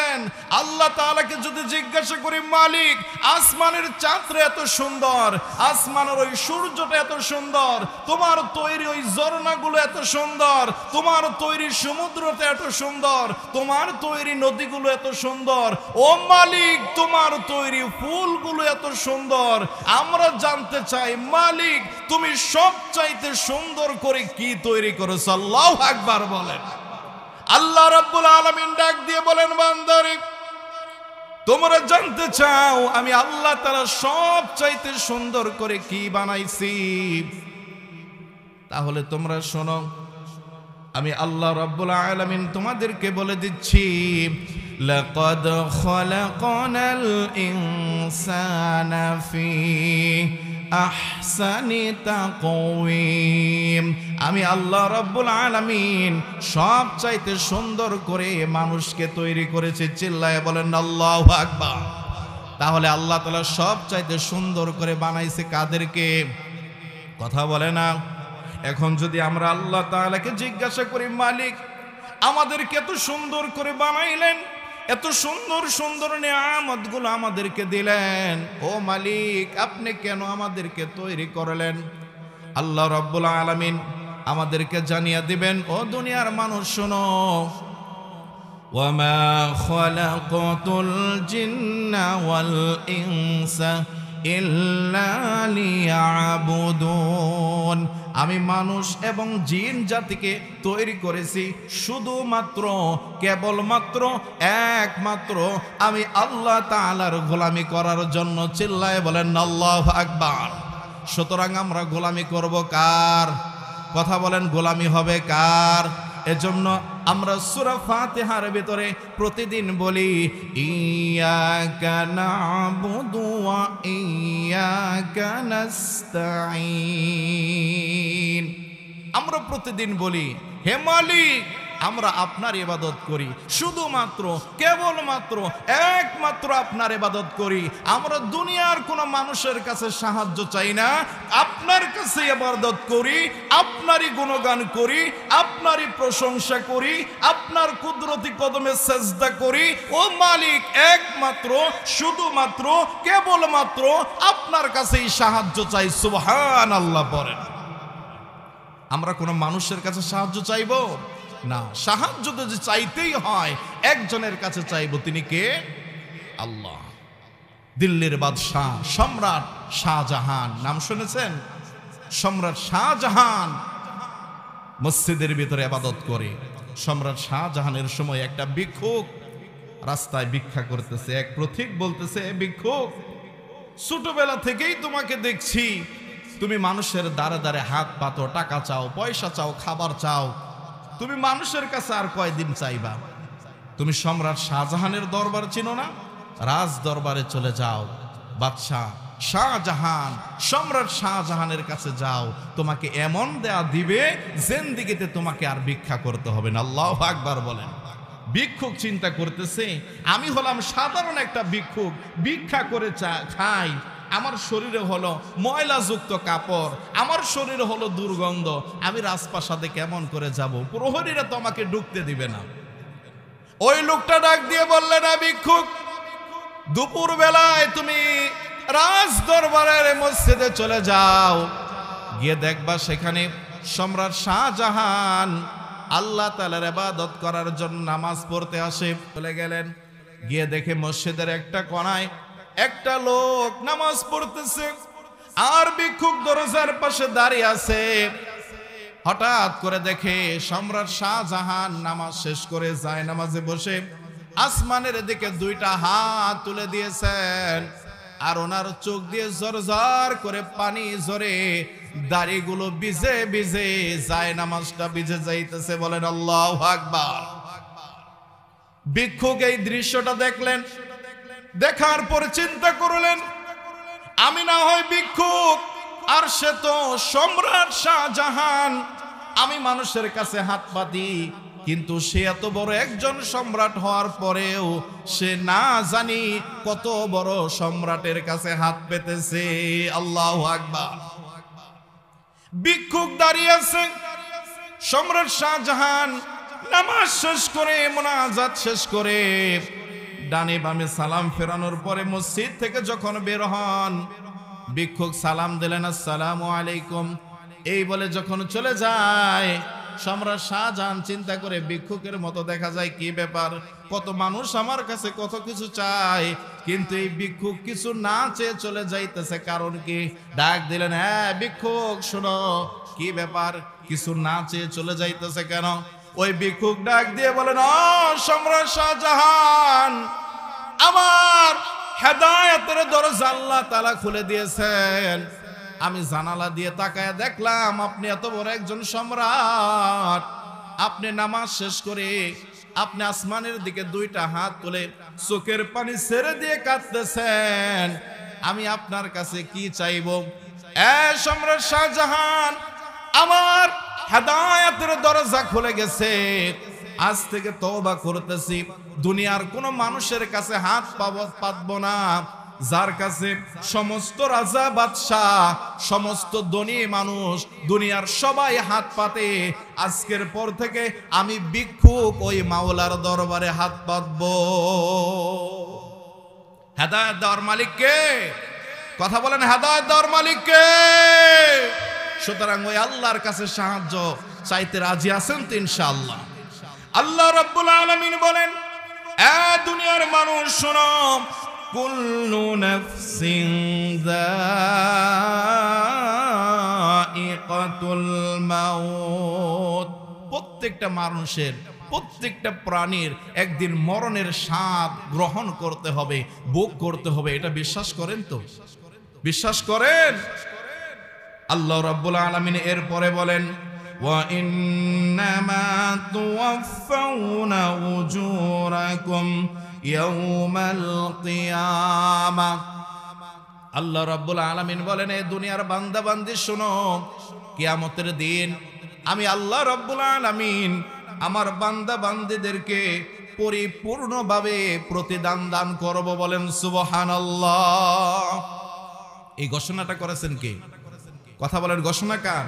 দিলেন। আল্লাহ তাআলাকে যদি জিজ্ঞাসা করি, মালিক আসমানের চাঁদটা এত সুন্দর, আসমানের ওই সূর্যটা এত সুন্দর, তোমার তৈরি ওই ঝর্ণাগুলো এত সুন্দর, তোমার তৈরি সমুদ্রটা এত সুন্দর, তোমার তৈরি নদীগুলো এত সুন্দর, ও মালিক তোমার তৈরি ফুলগুলো এত সুন্দর, আমরা জানতে চাই মালিক তুমি সবচাইতে সুন্দর করে কি তৈরি করেছো? আল্লাহু আকবার বলেন। আল্লাহ রাব্বুল আলামিন ডাক দিয়ে বলেন, বান্দারে তোমরা জানতে চাও আমি আল্লাহ তাআলা সবচাইতে সুন্দর করে কি বানাইছি? তাহলে তোমরা শোনো, আমি আল্লাহ রাব্বুল আলামিন তোমাদেরকে বলে দিচ্ছি, লাকাদ খালাকনাল ইনসানা ফি আহসানি তাকওয়িম। আমি আল্লাহ রাব্বুল আলামিন সবচাইতে সুন্দর করে মানুষকে তৈরি করেছি। চিল্লায়ে বলেন আল্লাহু আকবার। তাহলে আল্লাহ তাআলা সবচাইতে সুন্দর করে বানাইছে কাদেরকে? কথা বলে না। এখন যদি আমরা আল্লাহ তাআলাকে জিজ্ঞাসা করি, মালিক আমাদেরকে এত সুন্দর করে বানাইলেন, এত সুন্দর সুন্দর নিয়ামতগুলো আমাদেরকে দিলেন, ও মালিক আপনি কেন আমাদেরকে তৈরি করলেন? আল্লাহ রাব্বুল আলামিন আমাদেরকে জানিয়ে দিবেন, ও দুনিয়ার মানুষ শোনো, ওয়ামা খালাকাতুল জিন্না ওয়াল ইনসা ইল্লা লিয়াবুদুন। আমি মানুষ এবং জিন জাতিকে তৈরি করেছি শুধুমাত্র কেবলমাত্র একমাত্র আমি আল্লাহ তাআলার গোলামি করার জন্য। চিল্লায়ে বলেন আল্লাহু আকবার। সুতরাং আমরা গোলামি করব কার? কথা বলেন, গোলামি হবে কার? এজন্য আমরা সূরা ফাতিহার ভিতরে প্রতিদিন বলি, ইয়াকা না'বুদু ওয়া ইয়াকা নাস্তাঈন। আমরা প্রতিদিন বলি, হে মালিক আমরা আপনার ইবাদত করি, শুধুমাত্র কেবলমাত্র একমাত্র আপনার ইবাদত করি। আমরা দুনিয়ার কোনো মানুষের কাছে সাহায্য চাই না, আপনার কাছে ইবাদত করি, আপনারই গুণগান করি, আপনারই প্রশংসা করি, আপনার কুদরতি কদমে সেজদা করি। ও মালিক একমাত্র শুধুমাত্র কেবলমাত্র আপনার কাছেই সাহায্য চাই। সুবহানাল্লাহ পড়েন। আমরা কোনো মানুষের কাছে সাহায্য চাইবো না। সাহায্য যদি চাইতেই হয় একজনের কাছে চাইবো, তিনি কে? আল্লাহ। দিল্লির বাদশাহ সম্রাট শাহজাহান, নাম শুনেছেন? সম্রাট শাহজাহান মসজিদের ভিতরে ইবাদত করে। সম্রাট শাহজাহানের সময় একটা ভিক্ষুক রাস্তায় ভিক্ষা করতেছে। এক পথিক বলতেছে, ভিক্ষুক ছোটবেলা থেকেই তোমাকে দেখছি তুমি মানুষের দ্বারে দ্বারে হাত পাতো, টাকা চাও, পয়সা চাও, খাবার চাও, তুমি মানুষের কাছে আর কয়দিন চাইবা? তুমি সম্রাট শাহজাহানের দরবার চিনো না? রাজ দরবারে চলে যাও, বাদশাহ শাহজাহান সম্রাট শাহজাহানের কাছে যাও, তোমাকে এমন দেয়া দিবে জিন্দেগিতে তোমাকে আর ভিক্ষা করতে হবে না। আল্লাহু আকবার বলেন। ভিক্ষুক চিন্তা করতেছে, আমি হলাম সাধারণ একটা ভিক্ষুক, ভিক্ষা করে খাই, আমার শরীরে হলো ময়লাযুক্ত কাপড়, আমার শরীরে হলো দুর্গন্ধ, আমি রাজপ্রাসাদে কেমন করে যাব? প্রহরীরা তো আমাকে ঢুকতে দিবে না। ওই লোকটা ডাক দিয়ে বললেন, না ভিক্ষুক, দুপুর বেলায় তুমি রাজ দরবারের মসজিদে চলে যাও, গিয়ে দেখবা সেখানে সম্রাট শাহজাহান আল্লাহ তাআলার ইবাদত করার জন্য নামাজ পড়তে আসে। চলে গেলেন, গিয়ে দেখে মসজিদের একটা কোণায় একটা লোক নামাজ পড়তেছে, আর ভিক্ষুক দরজার পাশে দাঁড়িয়ে আছে। হঠাৎ করে দেখে সম্রাট শাহজাহান নামাজ শেষ করে যায় নামাজে বসে আসমানের দিকে দুইটা হাত তুলে দিয়েছেন, আর ওনার চোখ দিয়ে ঝরঝর করে পানি ঝরে, দাড়িগুলো ভিজে ভিজে যায়, নামাজটা ভিজে যাইতেছে। বলেন আল্লাহু আকবার। ভিক্ষুক এই দৃশ্যটা দেখলেন, দেখার পর চিন্তা করলেন, আমি না হয় ভিক্ষুক, আর সে তো সম্রাট শাহজাহান। আমি মানুষের কাছে হাত পাতি, কিন্তু সে এত বড় একজন সম্রাট হওয়ার পরেও সে না জানি কত বড় সম্রাটের কাছে হাত পেতেছে। আল্লাহু আকবার। ভিক্ষুক দাঁড়িয়ে আছে, সম্রাট শাহজাহান নামাজ শেষ করে মুনাজাত শেষ করে ডানে বামে সালাম ফেরানোর পরে মসজিদ থেকে যখন বের হন, ভিক্ষুক সালাম দিলেন, আসসালামু আলাইকুম, এই বলে যখন চলে যায়, সম্রাট শাহজাহান চিন্তা করে ভিক্ষুকের মতো দেখা যায় কি ব্যাপার, কত মানুষ আমার কাছে কত কিছু চায়, কিন্তু এই ভিক্ষুক কিছু না চেয়ে চলে যাইতেছে, কারণ কি? ডাক দিলেন, হ্যাঁ ভিক্ষুক শোনো, কি ব্যাপার, কিছু না চেয়ে চলে যাইতেছে কেন? ওই ভিক্ষুক ডাক দিয়ে বলেন, ও সম্রাট শাহজাহান, আমার হেদায়েতের দরজা আল্লাহ তাআলা খুলে দিয়েছেন, আমি জানালা দিয়ে তাকায় দেখলাম আপনি এত বড় একজন সম্রাট, আপনি নামাজ শেষ করে আপনি আসমানের দিকে দুইটা হাত তুলে চোখের পানি ছেড়ে দিয়ে কাঁদতেছেন, আমি আপনার কাছে কি চাইবো? এ সম্রাট শাহজাহান, আমার হেদায়েতের দরজা খুলে গেছে, আজ থেকে তওবা করতেছি, দুনিয়ার কোন মানুষের কাছে হাত পাতবো না, যার কাছে সমস্ত রাজা বাদশাহ সমস্ত ধনী মানুষ দুনিয়ার সবাই হাত পাতে, আজকের পর থেকে আমি ভিক্ষুক ওই মাওলার দরবারে হাত পাতবো। হেদায়েত দেওয়ার মালিক কে? কথা বলেন, হেদায়েত দেওয়ার মালিক কে? সুতরাং ওই আল্লাহর কাছে সাহায্য চাইতে রাজি আছেন তো ইনশাআল্লাহ? আল্লাহ রাব্বুল আলামিন বলেন, এ দুনিয়ার মানুষ শোনো, কুল্লু নাফসিন যায়িকাতুল মাউত, প্রত্যেকটা মানুষের, প্রত্যেকটা প্রাণীর একদিন মরণের স্বাদ গ্রহণ করতে হবে, ভোগ করতে হবে, এটা বিশ্বাস করেন তো? বিশ্বাস করেন? আল্লাহ রাব্বুল আলামিন এরপরে বলেন, ওয়া ইন্নামা তুওয়াফাউনা উজুরাকুম ইয়াউমাল কিয়ামা। আল্লাহ রাব্বুল আলামিন বলেন, এই দুনিয়ার বান্দা বান্দি শোনো, কিয়ামতের দিন আমি আল্লাহ রাব্বুল আলামিন আমার বান্দা বান্দিদেরকে পরিপূর্ণভাবে প্রতিদান দান করব। বলেন সুবহানাল্লাহ। এই ঘোষণাটা করেছেন কে? কথা বলেন, ঘোষণা কার?